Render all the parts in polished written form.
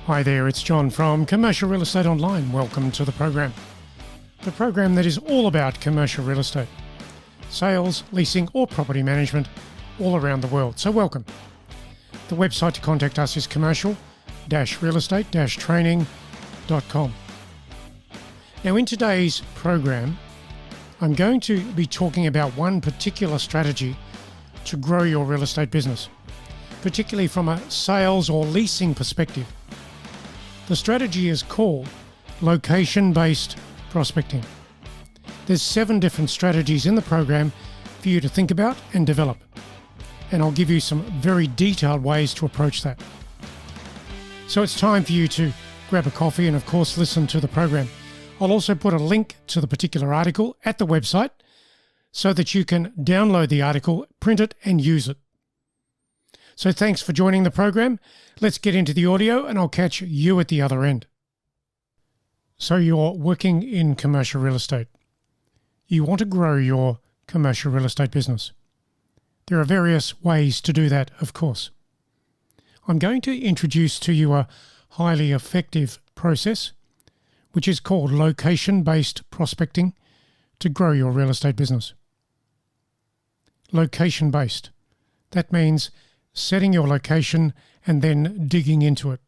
Hi there, it's John from Commercial Real Estate Online. Welcome to the program that is all about commercial real estate, sales, leasing or property management all around the world. So welcome. The website to contact us is commercial-real-estate-training.com. Now in today's program, I'm going to be talking about one particular strategy to grow your real estate business, particularly from a sales or leasing perspective. The strategy is called location-based prospecting. There's 7 different strategies in the program for you to think about and develop. And I'll give you some very detailed ways to approach that. So it's time for you to grab a coffee and of course listen to the program. I'll also put a link to the particular article at the website so that you can download the article, print it and use it. So thanks for joining the program. Let's get into the audio and I'll catch you at the other end. So you're working in commercial real estate. You want to grow your commercial real estate business. There are various ways to do that, of course. I'm going to introduce to you a highly effective process, which is called location-based prospecting to grow your real estate business. Location-based. That means setting your location and then digging into it.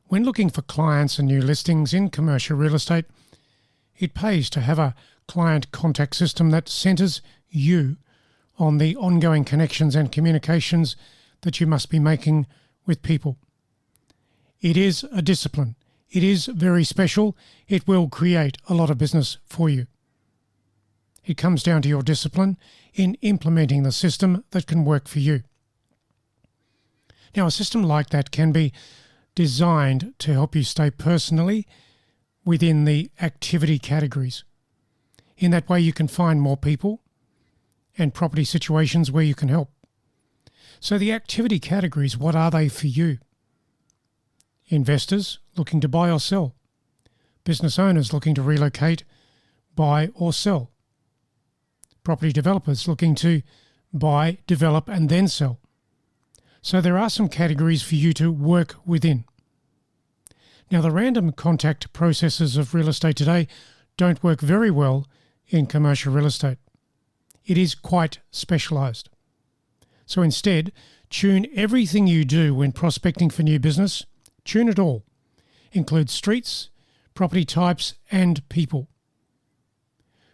When looking for clients and new listings in commercial real estate, it pays to have a client contact system that centers you on the ongoing connections and communications that you must be making with people. It is a discipline. It is very special. It will create a lot of business for you. It comes down to your discipline in implementing the system that can work for you. Now, a system like that can be designed to help you stay personally within the activity categories. In that way, you can find more people and property situations where you can help. So the activity categories, what are they for you? Investors looking to buy or sell. Business owners looking to relocate, buy or sell. Property developers looking to buy, develop and then sell. So there are some categories for you to work within. Now, the random contact processes of real estate today don't work very well in commercial real estate. It is quite specialized. So instead, tune everything you do when prospecting for new business. Tune it all. Include streets, property types, and people.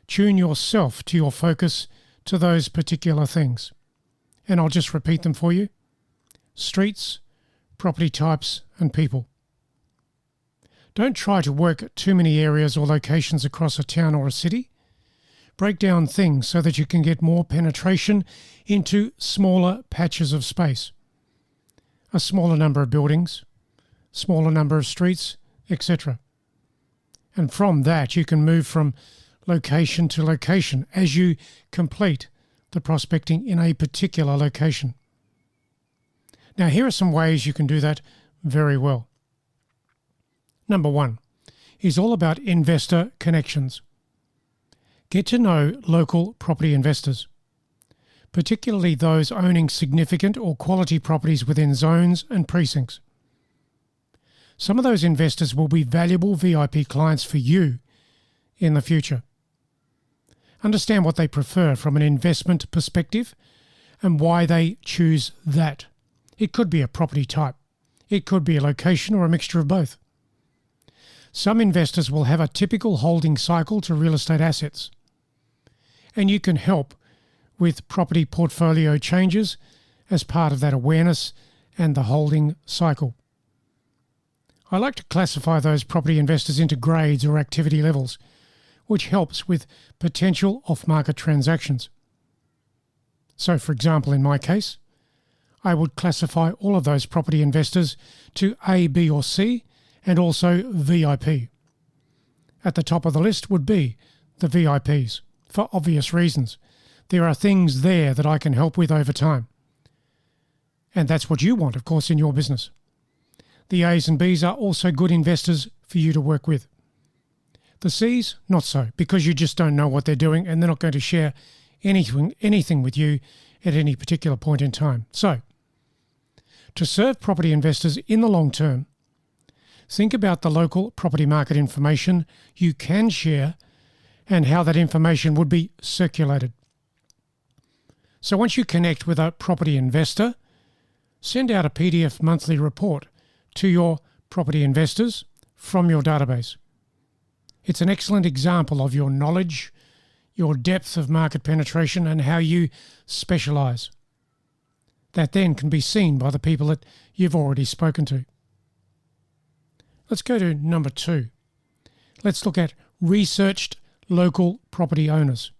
Tune yourself to your focus to those particular things. And I'll just repeat them for you. Streets, property types, and people. Don't try to work too many areas or locations across a town or a city. Break down things so that you can get more penetration into smaller patches of space. A smaller number of buildings, smaller number of streets, etc. And from that, you can move from location to location as you complete the prospecting in a particular location. Now, here are some ways you can do that very well. Number 1 is all about investor connections. Get to know local property investors, particularly those owning significant or quality properties within zones and precincts. Some of those investors will be valuable VIP clients for you in the future. Understand what they prefer from an investment perspective and why they choose that. It could be a property type. It could be a location or a mixture of both. Some investors will have a typical holding cycle to real estate assets, and you can help with property portfolio changes as part of that awareness and the holding cycle. I like to classify those property investors into grades or activity levels, which helps with potential off-market transactions. So, for example, in my case, I would classify all of those property investors to A, B or C and also VIP. At the top of the list would be the VIPs, for obvious reasons. There are things there that I can help with over time. And that's what you want, of course, in your business. The A's and B's are also good investors for you to work with. The C's, not so, because you just don't know what they're doing and they're not going to share anything with you at any particular point in time. So, To serve property investors in the long term, think about the local property market information you can share and how that information would be circulated. So once you connect with a property investor, send out a PDF monthly report to your property investors from your database. It's an excellent example of your knowledge, your depth of market penetration, and how you specialise. That then can be seen by the people that you've already spoken to. Let's go to number 2. Let's look at researched local property owners.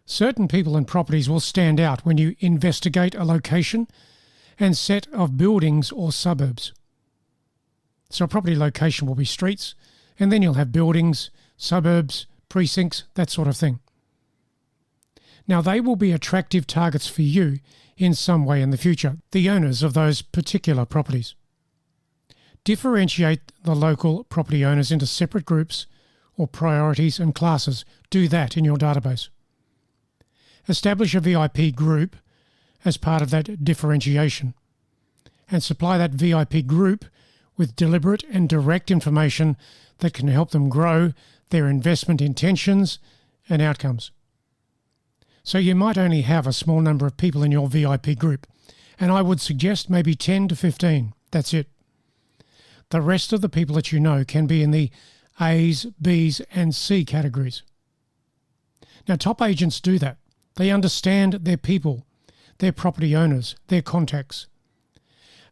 Certain people and properties will stand out when you investigate a location and set of buildings or suburbs. So a property location will be streets, and then you'll have buildings, suburbs, precincts, that sort of thing. Now they will be attractive targets for you in some way in the future, the owners of those particular properties. Differentiate the local property owners into separate groups or priorities and classes. Do that in your database. Establish a VIP group as part of that differentiation and supply that VIP group with deliberate and direct information that can help them grow their investment intentions and outcomes. So you might only have a small number of people in your VIP group, and I would suggest maybe 10 to 15. That's it. The rest of the people that you know can be in the A's, B's, and C categories. Now, top agents do that. They understand their people, their property owners, their contacts,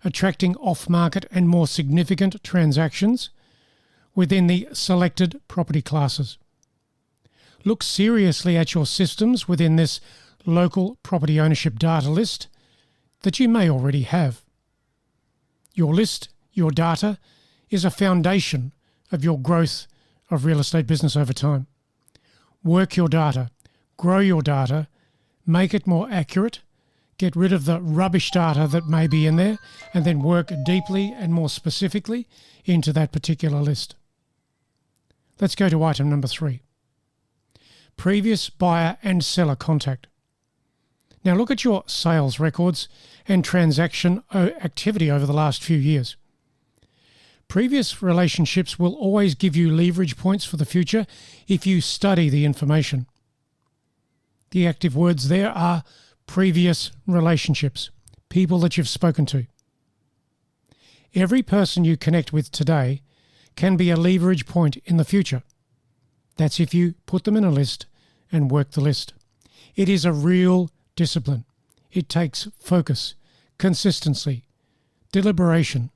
attracting off-market and more significant transactions within the selected property classes. Look seriously at your systems within this local property ownership data list that you may already have. Your list, your data, is a foundation of your growth of real estate business over time. Work your data, grow your data, make it more accurate, get rid of the rubbish data that may be in there, and then work deeply and more specifically into that particular list. Let's go to item number 3. Previous buyer and seller contact. Now look at your sales records and transaction activity over the last few years. Previous relationships will always give you leverage points for the future if you study the information. The active words there are previous relationships, people that you've spoken to. Every person you connect with today can be a leverage point in the future. That's if you put them in a list and work the list. It is a real discipline. It takes focus, consistency, deliberation,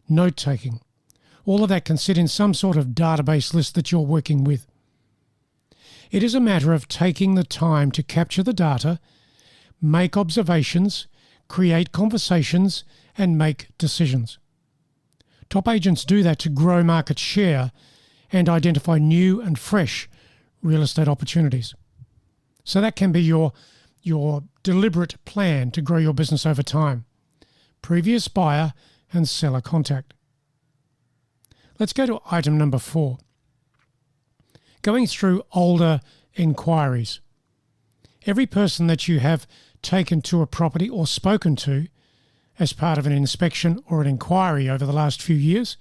note-taking. All of that can sit in some sort of database list that you're working with. It is a matter of taking the time to capture the data, make observations, create conversations, and make decisions. Top agents do that to grow market share and identify new and fresh real estate opportunities. So that can be your deliberate plan to grow your business over time. Previous buyer and seller contact. Let's go to item number 4. Going through older inquiries. Every person that you have taken to a property or spoken to as part of an inspection or an inquiry over the last few years,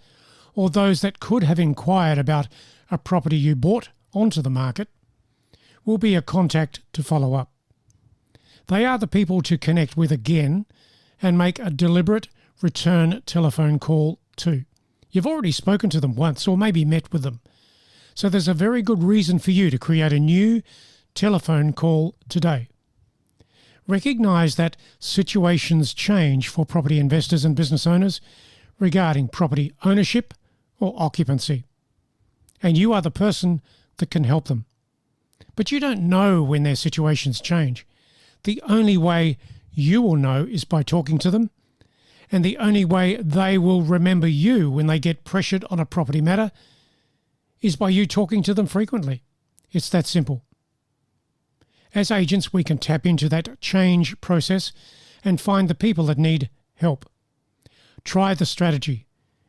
or those that could have inquired about a property you bought onto the market, will be a contact to follow up. They are the people to connect with again and make a deliberate return telephone call to. You've already spoken to them once or maybe met with them. So there's a very good reason for you to create a new telephone call today. Recognize that situations change for property investors and business owners regarding property ownership or occupancy. And you are the person that can help them. But you don't know when their situations change. The only way you will know is by talking to them, and the only way they will remember you when they get pressured on a property matter is by you talking to them frequently. It's that simple. As agents, we can tap into that change process and find the people that need help. Try the strategy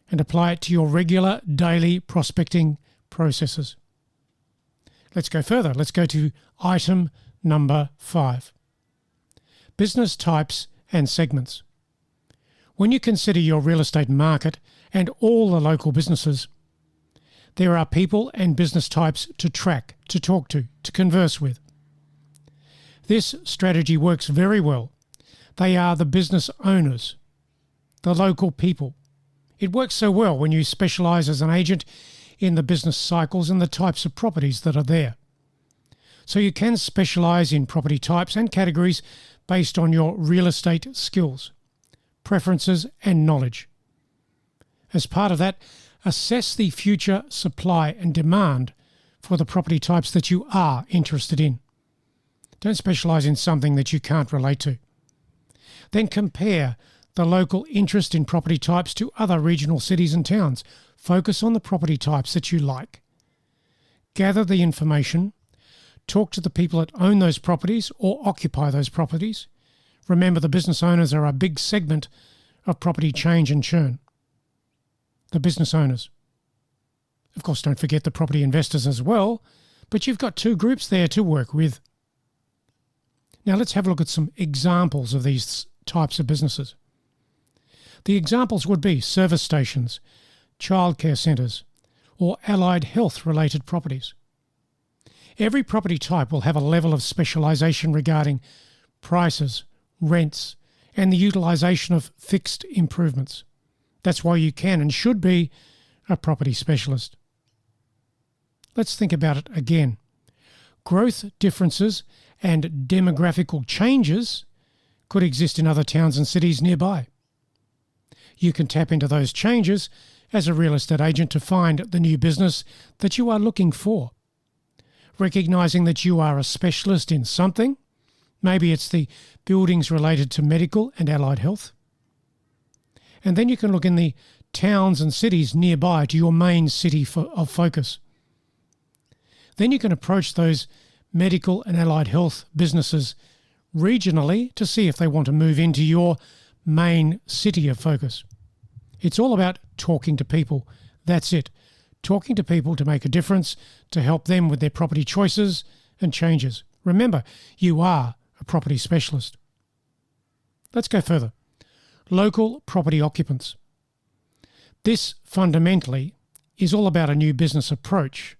and apply it to your regular daily prospecting processes. Let's go further. Let's go to item number 5. Business types and segments. When you consider your real estate market and all the local businesses, there are people and business types to track, to talk to converse with. This strategy works very well. They are the business owners, the local people. It works so well when you specialise as an agent in the business cycles and the types of properties that are there. So you can specialise in property types and categories based on your real estate skills, preferences and knowledge. As part of that, assess the future supply and demand for the property types that you are interested in. Don't specialise in something that you can't relate to. Then compare the local interest in property types to other regional cities and towns. Focus on the property types that you like. Gather the information. Talk to the people that own those properties or occupy those properties. Remember, the business owners are a big segment of property change and churn. The business owners. Of course, don't forget the property investors as well, but you've got two groups there to work with. Now let's have a look at some examples of these types of businesses. The examples would be service stations, childcare centres, or allied health related properties. Every property type will have a level of specialisation regarding prices, rents, and the utilisation of fixed improvements. That's why you can and should be a property specialist. Let's think about it again. Growth differences and demographical changes could exist in other towns and cities nearby. You can tap into those changes as a real estate agent to find the new business that you are looking for. Recognising that you are a specialist in something, maybe it's the buildings related to medical and allied health. And then you can look in the towns and cities nearby to your main city of focus. Then you can approach those medical and allied health businesses regionally to see if they want to move into your main city of focus. It's all about talking to people. That's it. Talking to people to make a difference, to help them with their property choices and changes. Remember, you are a property specialist. Let's go further. Local property occupants. This fundamentally is all about a new business approach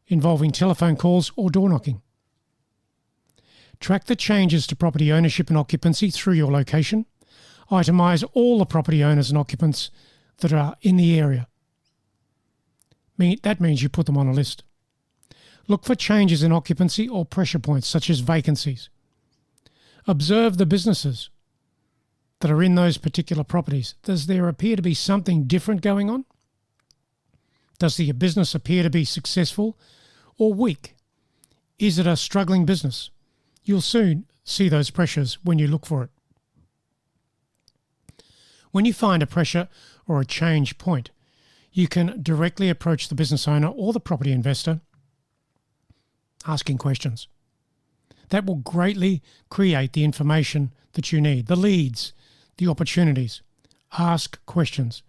involving telephone calls or door knocking. Track the changes to property ownership and occupancy through your location. Itemise all the property owners and occupants that are in the area. That means you put them on a list. Look for changes in occupancy or pressure points such as vacancies. Observe the businesses that are in those particular properties. Does there appear to be something different going on? Does the business appear to be successful or weak? Is it a struggling business? You'll soon see those pressures when you look for it. When you find a pressure or a change point, you can directly approach the business owner or the property investor asking questions. That will greatly create the information that you need, the leads, the opportunities. Ask questions.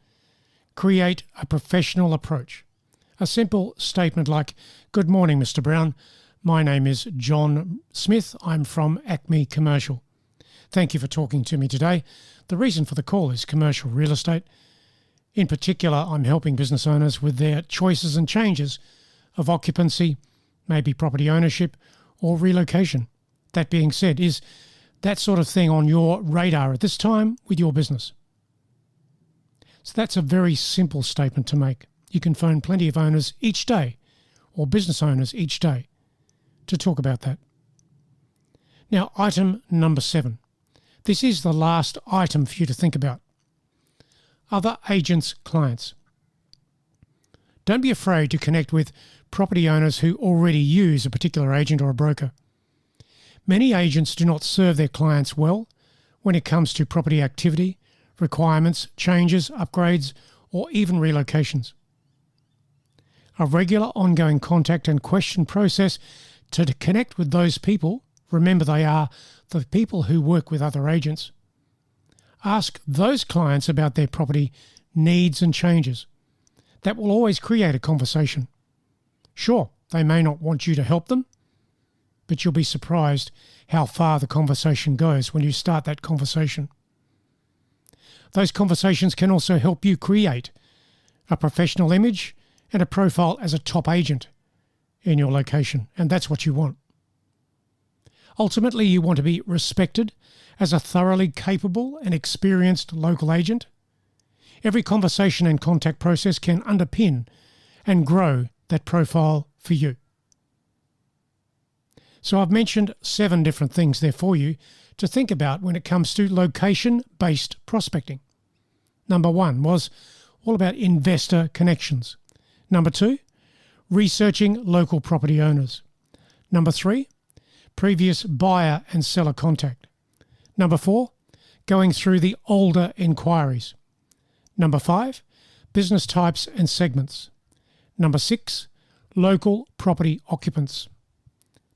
Create a professional approach. A simple statement like, "Good morning, Mr. Brown. My name is John Smith. I'm from Acme Commercial. Thank you for talking to me today. The reason for the call is commercial real estate. In particular, I'm helping business owners with their choices and changes of occupancy, maybe property ownership or relocation. That being said, is that sort of thing on your radar at this time with your business?" So that's a very simple statement to make. You can phone plenty of owners each day or business owners each day to talk about that. Now, item number 7. This is the last item for you to think about. Other agents' clients. Don't be afraid to connect with property owners who already use a particular agent or a broker. Many agents do not serve their clients well when it comes to property activity, requirements, changes, upgrades, or even relocations. A regular ongoing contact and question process to connect with those people. Remember, they are the people who work with other agents. Ask those clients about their property needs and changes. That will always create a conversation. Sure, they may not want you to help them, but you'll be surprised how far the conversation goes when you start that conversation. Those conversations can also help you create a professional image and a profile as a top agent in your location, and that's what you want. Ultimately, you want to be respected as a thoroughly capable and experienced local agent. Every conversation and contact process can underpin and grow that profile for you. So I've mentioned 7 different things there for you to think about when it comes to location-based prospecting. Number 1 was all about investor connections. Number 2, researching local property owners. Number 3, previous buyer and seller contact. Number 4, going through the older inquiries. Number 5, business types and segments. Number 6, local property occupants.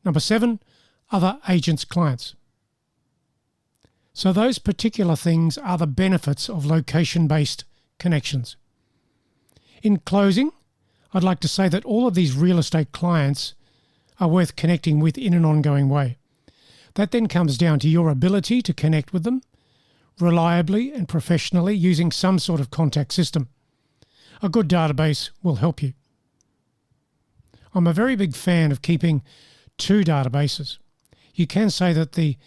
Number 7, other agents' clients. So those particular things are the benefits of location-based connections. In closing, I'd like to say that all of these real estate clients are worth connecting with in an ongoing way. That then comes down to your ability to connect with them reliably and professionally using some sort of contact system. A good database will help you. I'm a very big fan of keeping 2 databases. You can say that the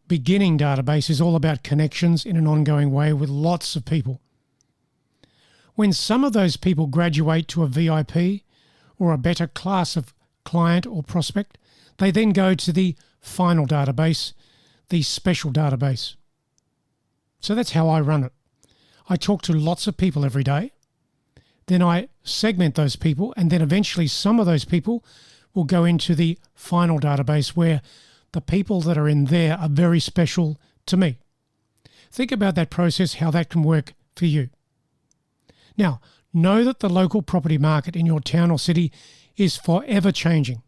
beginning database is all about connections in an ongoing way with lots of people. When some of those people graduate to a VIP or a better class of client or prospect, they then go to the final database, the special database. So that's how I run it. I talk to lots of people every day. Then I segment those people, and then eventually some of those people will go into the final database where the people that are in there are very special to me. Think about that process, how that can work for you. Now, know that the local property market in your town or city is forever changing,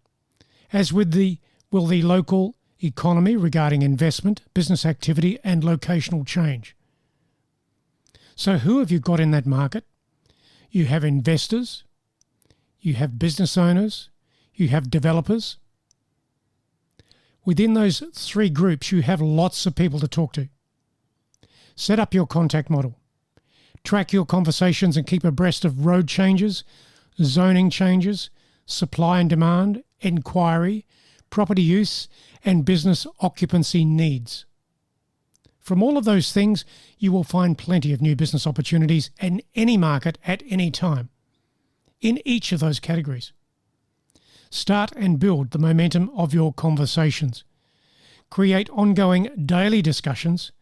as will the local economy regarding investment, business activity, and locational change. So who have you got in that market? You have investors, you have business owners, you have developers. Within those 3 groups, you have lots of people to talk to. Set up your contact model. Track your conversations and keep abreast of road changes, zoning changes, supply and demand, inquiry, property use, and business occupancy needs. From all of those things, you will find plenty of new business opportunities in any market at any time, in each of those categories. Start and build the momentum of your conversations. Create ongoing daily discussions,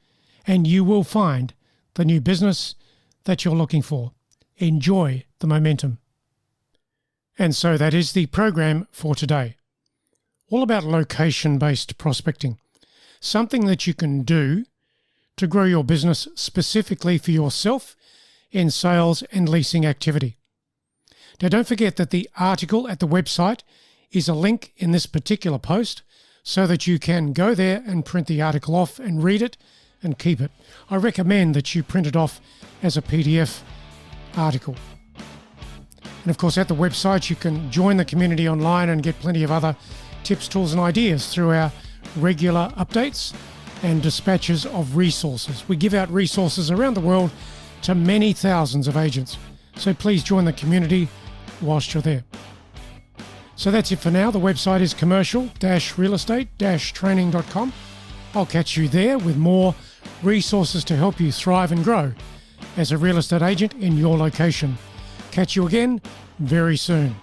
and you will find the new business that you're looking for. Enjoy the momentum. And so that is the program for today. All about location-based prospecting. Something that you can do to grow your business specifically for yourself in sales and leasing activity. Now, don't forget that the article at the website is a link in this particular post so that you can go there and print the article off and read it and keep it. I recommend that you print it off as a PDF article. And of course, at the website, you can join the community online and get plenty of other tips, tools, and ideas through our regular updates and dispatches of resources. We give out resources around the world to many thousands of agents. So please join the community whilst you're there. So that's it for now. The website is commercial-realestate-training.com. I'll catch you there with more resources to help you thrive and grow as a real estate agent in your location. Catch you again very soon.